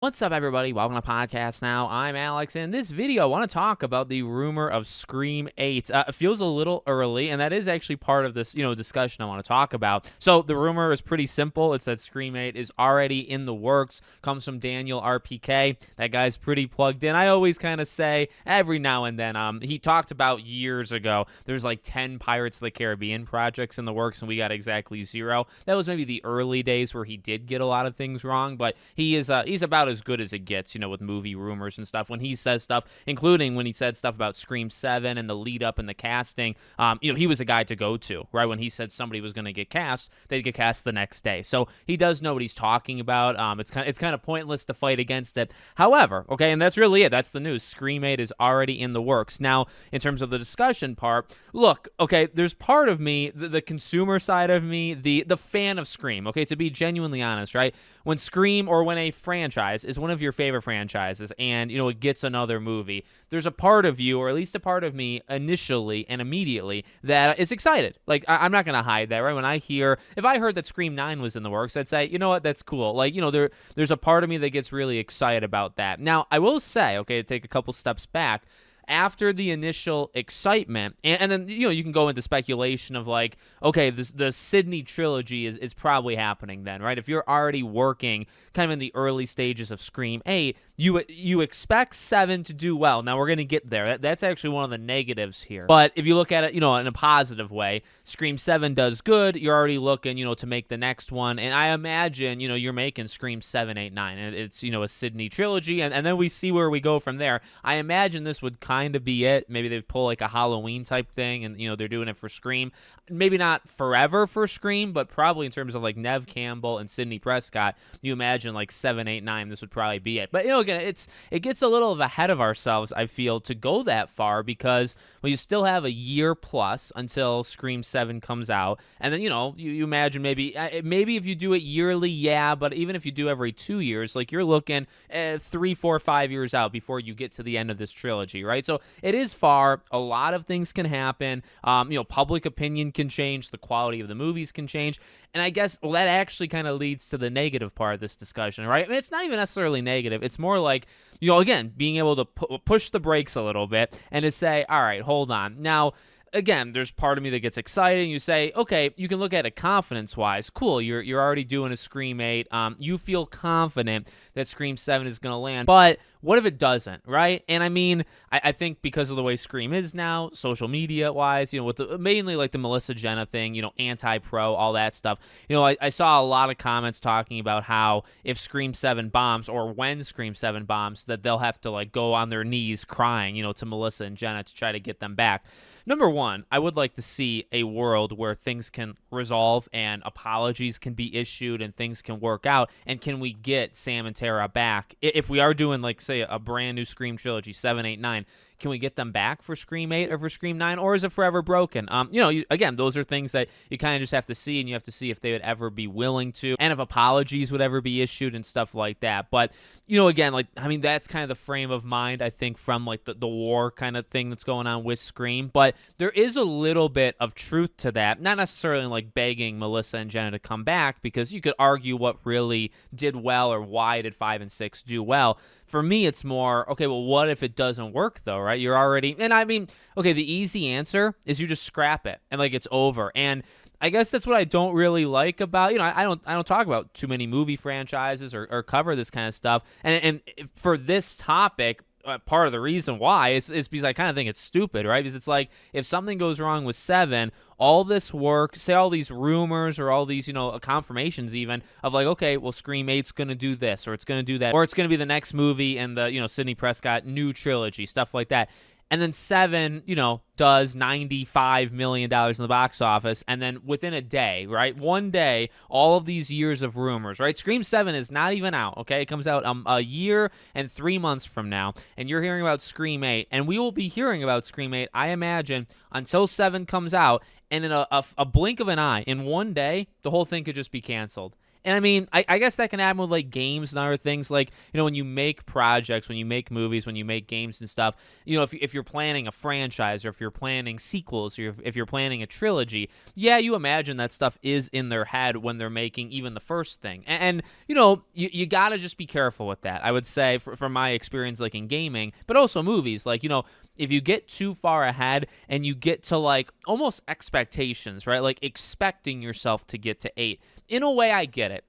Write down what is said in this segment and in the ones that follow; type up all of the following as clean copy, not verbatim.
What's up, everybody? Welcome to Podcast Now. I'm Alex, and in this video, I want to talk about the rumor of Scream 8. It feels a little early, and that is actually part of this, discussion I want to talk about. So the rumor is pretty simple. It's that Scream 8 is already in the works. Comes from Daniel RPK. That guy's pretty plugged in. I always kind of say every now and then. He talked about years ago. There's like 10 Pirates of the Caribbean projects in the works, and we got exactly 0. That was maybe the early days where he did get a lot of things wrong, but he's about as good as it gets, with movie rumors and stuff. When he says stuff, including when he said stuff about Scream 7 and the lead up and the casting, he was a guy to go to, right? When he said somebody was going to get cast, they'd get cast the next day. So he does know what he's talking about. It's kind of pointless to fight against it. However, okay, and that's really it. That's the news. Scream 8 is already in the works. Now, in terms of the discussion part, look, okay, there's part of me, the consumer side of me, the fan of Scream, okay, to be genuinely honest, right? When Scream or when a franchise is one of your favorite franchises and, it gets another movie, there's a part of you, or at least a part of me initially and immediately, that is excited. Like, I'm not going to hide that, right? If I heard that Scream 9 was in the works, I'd say, you know what, that's cool. Like, there's a part of me that gets really excited about that. Now, I will say, okay, to take a couple steps back, after the initial excitement, and then, you can go into speculation of like, okay, the Sydney trilogy is probably happening then, right? If you're already working kind of in the early stages of Scream 8, you expect 7 to do well. Now, we're going to get there. That's actually one of the negatives here. But if you look at it, in a positive way, Scream 7 does good. You're already looking, to make the next one. And I imagine, you're making Scream 7, 8, 9. And it's, a Sydney trilogy. And then we see where we go from there. I imagine this would kind of be it. Maybe they pull like a Halloween type thing and, they're doing it for Scream. Maybe not forever for Scream, but probably in terms of like Neve Campbell and Sidney Prescott, you imagine like 7, 8, 9, this would probably be it. But, again, it gets a little ahead of ourselves, I feel, to go that far because you still have a year plus until Scream 7 comes out. And then, you imagine maybe if you do it yearly, yeah, but even if you do every 2 years, like you're looking 3, 4, 5 years out before you get to the end of this trilogy, right? So it is far. A lot of things can happen. Public opinion can change. The quality of the movies can change. And I guess, that actually kind of leads to the negative part of this discussion, right? I mean, it's not even necessarily negative. It's more like, again, being able to push the brakes a little bit and to say, all right, hold on. Now, again, there's part of me that gets excited. And you say, okay, you can look at it confidence-wise. Cool, you're already doing a Scream 8. You feel confident that Scream 7 is going to land. But what if it doesn't, right? And I mean, I think because of the way Scream is now, social media-wise, with mainly like the Melissa Jenna thing, anti-pro, all that stuff. I saw a lot of comments talking about how if Scream 7 bombs, or when Scream 7 bombs, that they'll have to like go on their knees crying, to Melissa and Jenna to try to get them back. Number one, I would like to see a world where things can resolve and apologies can be issued and things can work out. And can we get Sam and Tara back? If we are doing, like, say, a brand new Scream trilogy, 7, 8, 9, can we get them back for Scream 8 or for Scream 9, or is it forever broken? Again, those are things that you kind of just have to see, and you have to see if they would ever be willing to, and if apologies would ever be issued and stuff like that. But, again, like, I mean, that's kind of the frame of mind, I think, from like the war kind of thing that's going on with Scream. But there is a little bit of truth to that, not necessarily like begging Melissa and Jenna to come back, because you could argue what really did well or why did 5 and 6 do well. For me, it's more, okay, well, what if it doesn't work, though, right? You're already, and I mean, okay, the easy answer is you just scrap it and like it's over. And I guess that's what I don't really like about, I don't talk about too many movie franchises or cover this kind of stuff. And for this topic, part of the reason why is because I kind of think it's stupid, right? Because it's like, if something goes wrong with 7, all this work, say all these rumors or all these, confirmations even of like, okay, well, Scream 8's going to do this, or it's going to do that, or it's going to be the next movie in the, Sidney Prescott new trilogy, stuff like that. And then 7, does $95 million in the box office. And then within a day, right? One day, all of these years of rumors, right? Scream 7 is not even out, okay? It comes out a year and 3 months from now. And you're hearing about Scream 8. And we will be hearing about Scream 8, I imagine, until 7 comes out. And in a blink of an eye, in one day, the whole thing could just be canceled. And I mean, I guess that can happen with like games and other things. Like, when you make projects, when you make movies, when you make games and stuff, if you're planning a franchise or if you're planning sequels or if you're planning a trilogy, yeah, you imagine that stuff is in their head when they're making even the first thing. And you got to just be careful with that. I would say from my experience, like in gaming, but also movies, like, if you get too far ahead and you get to like almost expectations, right? Like expecting yourself to get to 8. In a way, I get it.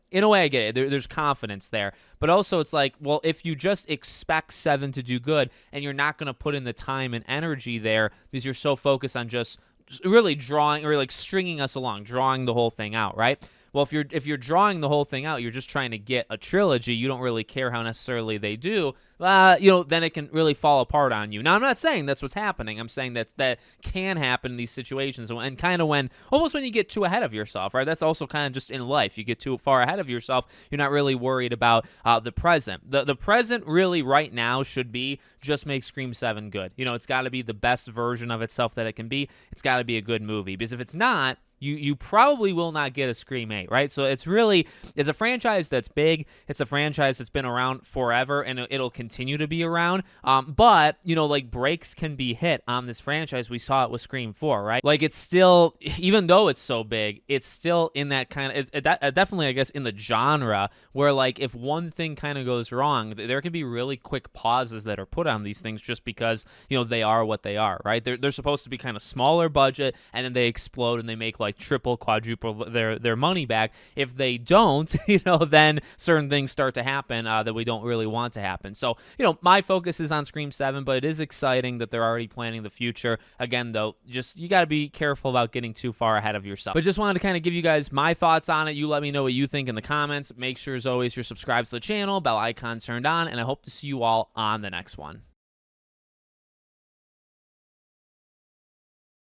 There's confidence there. But also it's like, well, if you just expect 7 to do good and you're not going to put in the time and energy there because you're so focused on just really drawing or like stringing us along, drawing the whole thing out, right? Well, if you're drawing the whole thing out, you're just trying to get a trilogy. You don't really care how necessarily they do. Then it can really fall apart on you. Now, I'm not saying that's what's happening. I'm saying that can happen in these situations, and kind of when you get too ahead of yourself, right? That's also kind of just in life. You get too far ahead of yourself. You're not really worried about the present. The present really right now should be just make Scream 7 good. It's got to be the best version of itself that it can be. It's got to be a good movie, because if it's not, you probably will not get a Scream 8, right? So it's a franchise that's big. It's a franchise that's been around forever, and it'll continue to be around. But, like breaks can be hit on this franchise. We saw it with Scream 4, right? Like it's still, even though it's so big, it's still in that kind of, definitely, I guess, in the genre where like if one thing kind of goes wrong, there can be really quick pauses that are put on these things just because, they are what they are, right? They're supposed to be kind of smaller budget, and then they explode and they make like triple, quadruple their money back. If they don't, then certain things start to happen that we don't really want to happen. So, my focus is on Scream 7, but it is exciting that they're already planning the future. Again, though, just you got to be careful about getting too far ahead of yourself. But just wanted to kind of give you guys my thoughts on it. You let me know what you think in the comments. Make sure, as always, you're subscribed to the channel, bell icon turned on, and I hope to see you all on the next one.